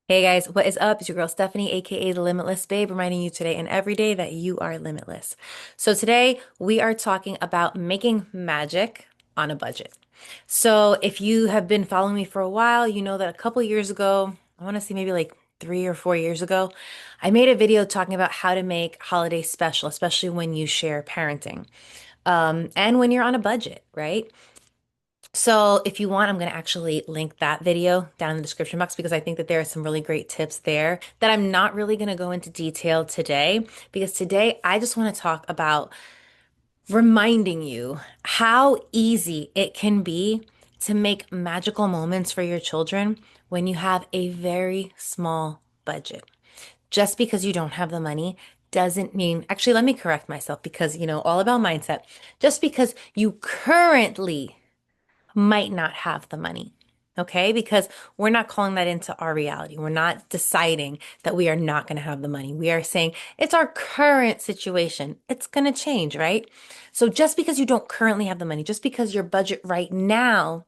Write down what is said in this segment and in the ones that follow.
Hey guys, what is up? It's your girl Stephanie, aka the Limitless Babe, reminding you today and every day that you are limitless. So today we are talking about making magic on a budget. So if you have been following me for a while, you know that a couple years ago, I want to say maybe like 3 or 4 years ago, I made a video talking about how to make holidays special, especially when you share parenting, and when you're on a budget, right? So if you want, I'm going to actually link that video down in the description box because I think that there are some really great tips there that I'm not really going to go into detail today because today I just want to talk about reminding you how easy it can be to make magical moments for your children when you have a very small budget. Just because you don't have the money doesn't mean, actually, let me correct myself because, all about mindset. Just because you currently might not have the money. Okay, because we're not calling that into our reality. We're not deciding that we are not going to have the money. We are saying it's our current situation. It's going to change, right? So just because you don't currently have the money, just because your budget right now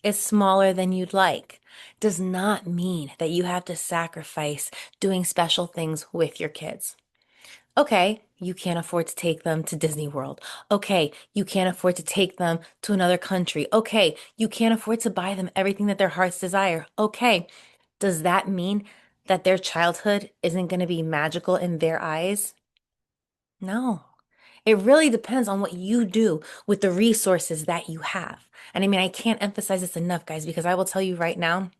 is smaller than you'd like, does not mean that you have to sacrifice doing special things with your kids. Okay, you can't afford to take them to Disney World. Okay, you can't afford to take them to another country. Okay, you can't afford to buy them everything that their hearts desire. Okay, does that mean that their childhood isn't going to be magical in their eyes? No. It really depends on what you do with the resources that you have. And I mean, I can't emphasize this enough, guys, because I will tell you right now,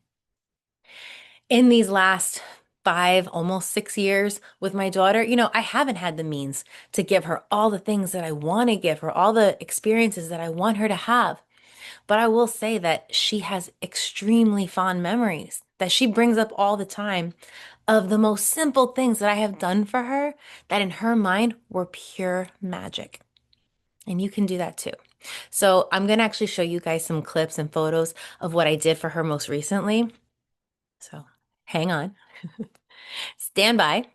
in these last 5, almost 6 years with my daughter, I haven't had the means to give her all the things that I want to give her, all the experiences that I want her to have. But I will say that she has extremely fond memories that she brings up all the time of the most simple things that I have done for her that in her mind were pure magic. And you can do that too. So I'm going to actually show you guys some clips and photos of what I did for her most recently. So hang on. Stand by.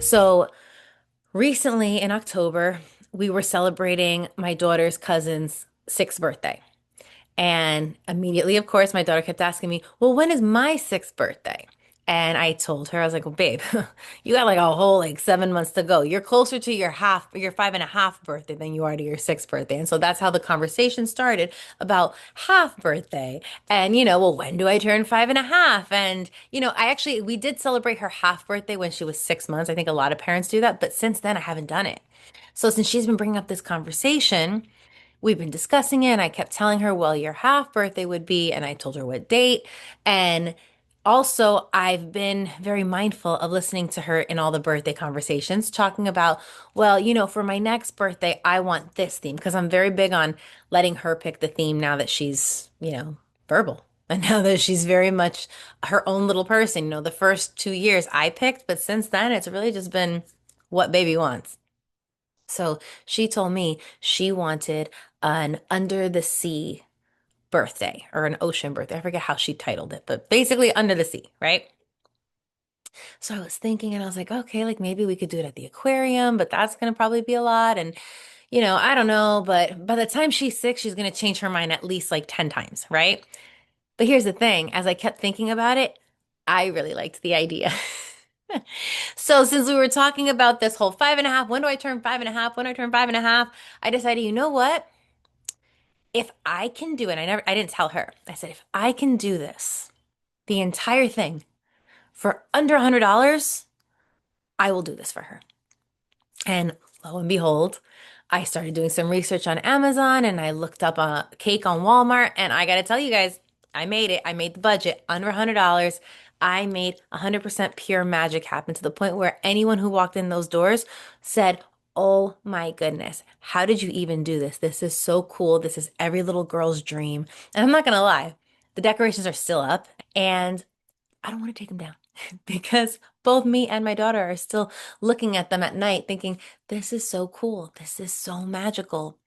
So recently in October, we were celebrating my daughter's cousin's sixth birthday. And immediately, of course, my daughter kept asking me, well, when is my sixth birthday? And I told her, I was like, well, babe, you got like a whole like 7 months to go. You're closer to your 5.5 birthday than you are to your sixth birthday. And so that's how the conversation started about half birthday. And, well, when do I turn 5.5? And, we did celebrate her half birthday when she was 6 months. I think a lot of parents do that. But since then, I haven't done it. So since she's been bringing up this conversation, we've been discussing it, and I kept telling her, well, your half birthday would be, and I told her what date. And also, I've been very mindful of listening to her in all the birthday conversations, talking about, well, for my next birthday, I want this theme because I'm very big on letting her pick the theme now that she's, verbal. And now that she's very much her own little person, the first 2 years I picked, but since then it's really just been what baby wants. So she told me she wanted an under the sea birthday or an ocean birthday. I forget how she titled it, but basically under the sea, right? So I was thinking and I was like, okay, like maybe we could do it at the aquarium, but that's going to probably be a lot. And, I don't know, but by the time she's 6, she's going to change her mind at least like 10 times, right? But here's the thing, as I kept thinking about it, I really liked the idea. So since we were talking about this whole 5.5, when do I turn 5.5? When do I turn 5.5? I decided, you know what? If I can do it, I didn't tell her. I said, if I can do this, the entire thing for under $100, I will do this for her. And lo and behold, I started doing some research on Amazon and I looked up a cake on Walmart. And I got to tell you guys, I made it. I made the budget under $100. I made 100% pure magic happen to the point where anyone who walked in those doors said, "Oh my goodness, how did you even do this? This is so cool. This is every little girl's dream." And I'm not going to lie, the decorations are still up and I don't want to take them down because both me and my daughter are still looking at them at night thinking, this is so cool. This is so magical.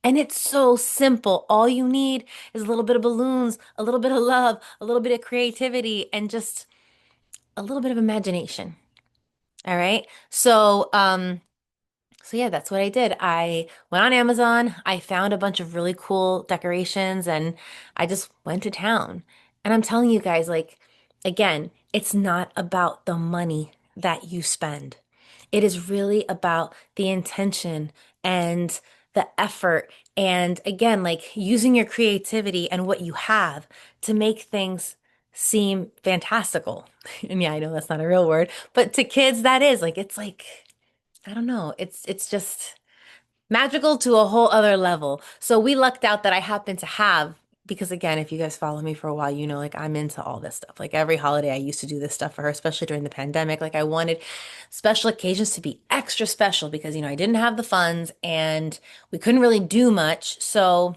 And it's so simple. All you need is a little bit of balloons, a little bit of love, a little bit of creativity, and just a little bit of imagination. All right. So yeah, that's what I did. I went on Amazon, I found a bunch of really cool decorations, and I just went to town. And I'm telling you guys, like, again, it's not about the money that you spend. It is really about the intention and the effort. And again, like using your creativity and what you have to make things seem fantastical. And yeah, I know that's not a real word, but to kids, that is like, it's like, I don't know. It's just magical to a whole other level. So we lucked out that I happen to have, because again, if you guys follow me for a while, you know, like I'm into all this stuff. Like every holiday, I used to do this stuff for her, especially during the pandemic. Like I wanted special occasions to be extra special because, you know, I didn't have the funds and we couldn't really do much. So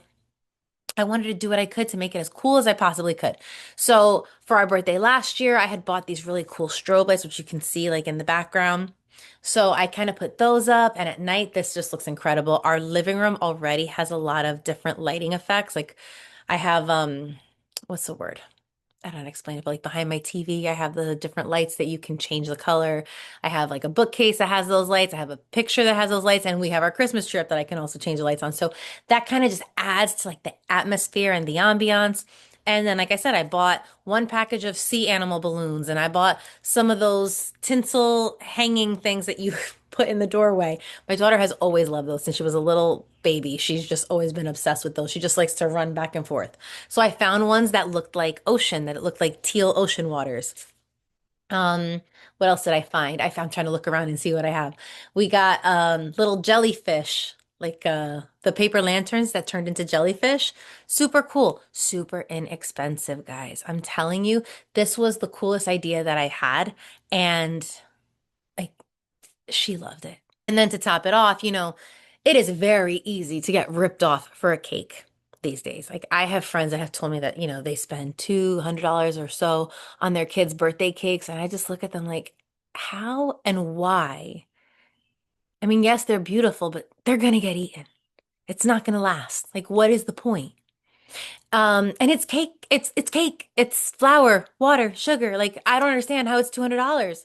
I wanted to do what I could to make it as cool as I possibly could. So for our birthday last year, I had bought these really cool strobe lights, which you can see like in the background. So I kind of put those up, and at night, this just looks incredible. Our living room already has a lot of different lighting effects. Like I have, what's the word? I don't explain it, but like behind my TV, I have the different lights that you can change the color. I have like a bookcase that has those lights. I have a picture that has those lights, and we have our Christmas tree up that I can also change the lights on. So that kind of just adds to like the atmosphere and the ambiance. And then, like I said, I bought one package of sea animal balloons and I bought some of those tinsel hanging things that you put in the doorway. My daughter has always loved those since she was a little baby. She's just always been obsessed with those. She just likes to run back and forth. So I found ones that looked like ocean, that it looked like teal ocean waters. Um, what else did I find? I'm trying to look around and see what I have. We got little jellyfish, like the paper lanterns that turned into jellyfish. Super cool, super inexpensive, guys. I'm telling you, this was the coolest idea that I had, and like she loved it. And then to top it off, you know, it is very easy to get ripped off for a cake these days. Like I have friends that have told me that, you know, they spend $200 or so on their kids' birthday cakes. And I just look at them like, how and why? I mean, yes, they're beautiful, but they're gonna get eaten. It's not gonna last. Like, what is the point? And it's cake. It's cake. It's flour, water, sugar. Like, I don't understand how it's $200.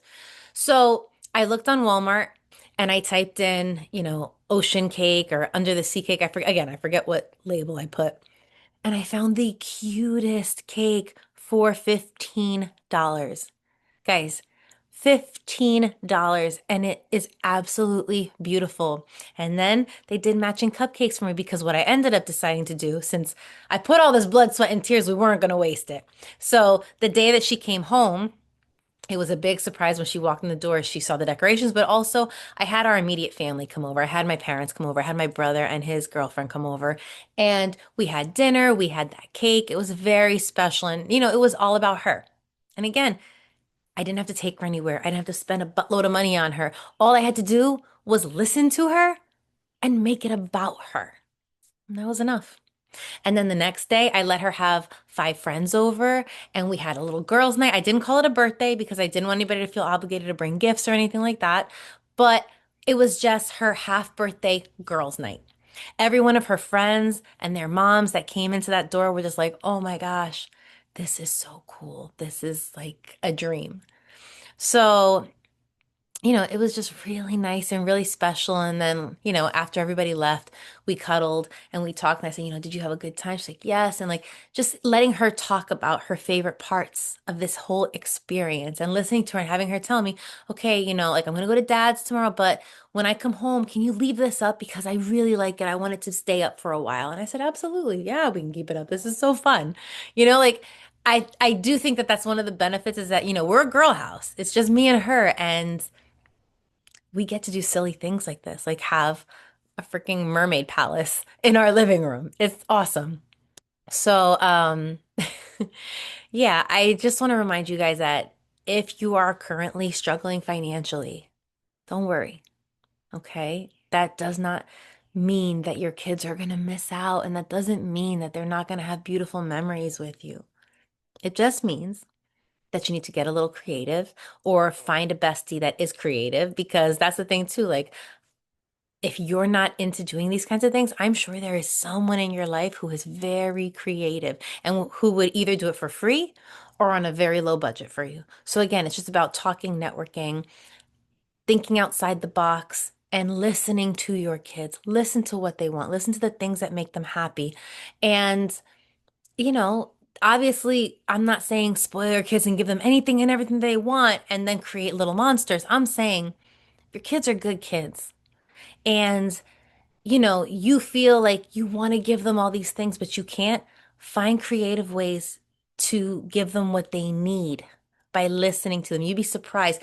So I looked on Walmart and I typed in, you know, ocean cake or under the sea cake. I forget what label I put. And I found the cutest cake for $15. Guys, $15 and it is absolutely beautiful. And then they did matching cupcakes for me because what I ended up deciding to do, since I put all this blood, sweat, and tears, we weren't going to waste it. So the day that she came home, it was a big surprise when she walked in the door. She saw the decorations, but also I had our immediate family come over. I had my parents come over. I had my brother and his girlfriend come over, and we had dinner. We had that cake. It was very special. And, you know, it was all about her. And again, I didn't have to take her anywhere. I didn't have to spend a buttload of money on her. All I had to do was listen to her and make it about her. And that was enough. And then the next day, I let her have five friends over and we had a little girls' night. I didn't call it a birthday because I didn't want anybody to feel obligated to bring gifts or anything like that. But it was just her half birthday girls' night. Every one of her friends and their moms that came into that door were just like, oh my gosh, this is so cool. This is like a dream. So you know, it was just really nice and really special. And then, you know, after everybody left, we cuddled and we talked. And I said, you know, did you have a good time? She's like, yes. And like just letting her talk about her favorite parts of this whole experience and listening to her and having her tell me, okay, you know, like I'm going to go to dad's tomorrow, but when I come home, can you leave this up? Because I really like it. I want it to stay up for a while. And I said, absolutely. Yeah, we can keep it up. This is so fun. You know, like I do think that that's one of the benefits is that, you know, we're a girl house. It's just me and her. And we get to do silly things like this, like have a freaking mermaid palace in our living room. It's awesome. So, yeah, I just want to remind you guys that if you are currently struggling financially, don't worry, okay? That does not mean that your kids are going to miss out, and that doesn't mean that they're not going to have beautiful memories with you. It just means that you need to get a little creative or find a bestie that is creative because that's the thing too. Like, if you're not into doing these kinds of things, I'm sure there is someone in your life who is very creative and who would either do it for free or on a very low budget for you. So again, it's just about talking, networking, thinking outside the box, and listening to your kids. Listen to what they want. Listen to the things that make them happy. And, you know, obviously, I'm not saying spoil your kids and give them anything and everything they want and then create little monsters. I'm saying your kids are good kids. And you feel like you want to give them all these things, but you can't, find creative ways to give them what they need by listening to them. You'd be surprised.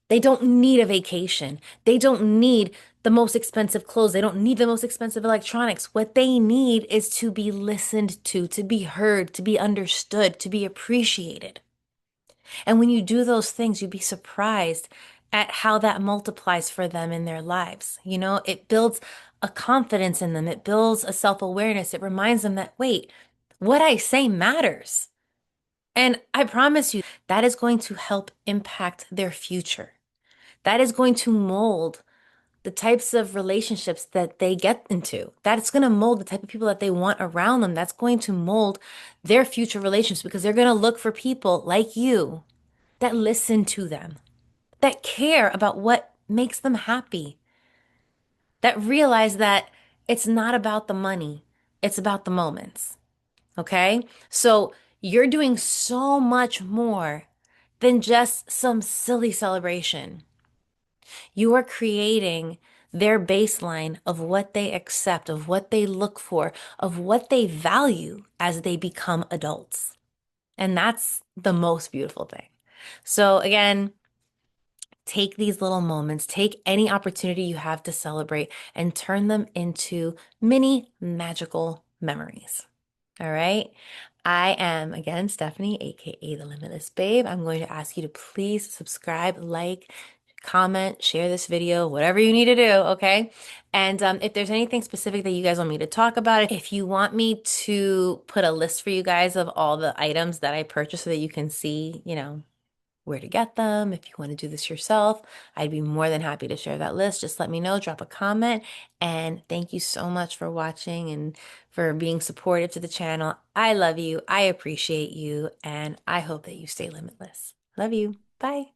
They don't need a vacation. They don't need the most expensive clothes. They don't need the most expensive electronics. What they need is to be listened to be heard, to be understood, to be appreciated. And when you do those things, you'd be surprised at how that multiplies for them in their lives. It builds a confidence in them, it builds a self-awareness. It reminds them that, wait, what I say matters. And I promise you, that is going to help impact their future. That is going to mold the types of relationships that they get into. That's going to mold the type of people that they want around them. That's going to mold their future relationships because they're going to look for people like you that listen to them, that care about what makes them happy, that realize that it's not about the money, it's about the moments. Okay? So you're doing so much more than just some silly celebration. You are creating their baseline of what they accept, of what they look for, of what they value as they become adults. And that's the most beautiful thing. So, again, take these little moments, take any opportunity you have to celebrate, and turn them into mini magical memories. All right. I am again Stephanie, aka the Limitless Babe. I'm going to ask you to please subscribe, like, comment, share this video, whatever you need to do. Okay. And if there's anything specific that you guys want me to talk about, if you want me to put a list for you guys of all the items that I purchased so that you can see, where to get them. If you want to do this yourself, I'd be more than happy to share that list. Just let me know, drop a comment. And thank you so much for watching and for being supportive to the channel. I love you. I appreciate you. And I hope that you stay limitless. Love you. Bye.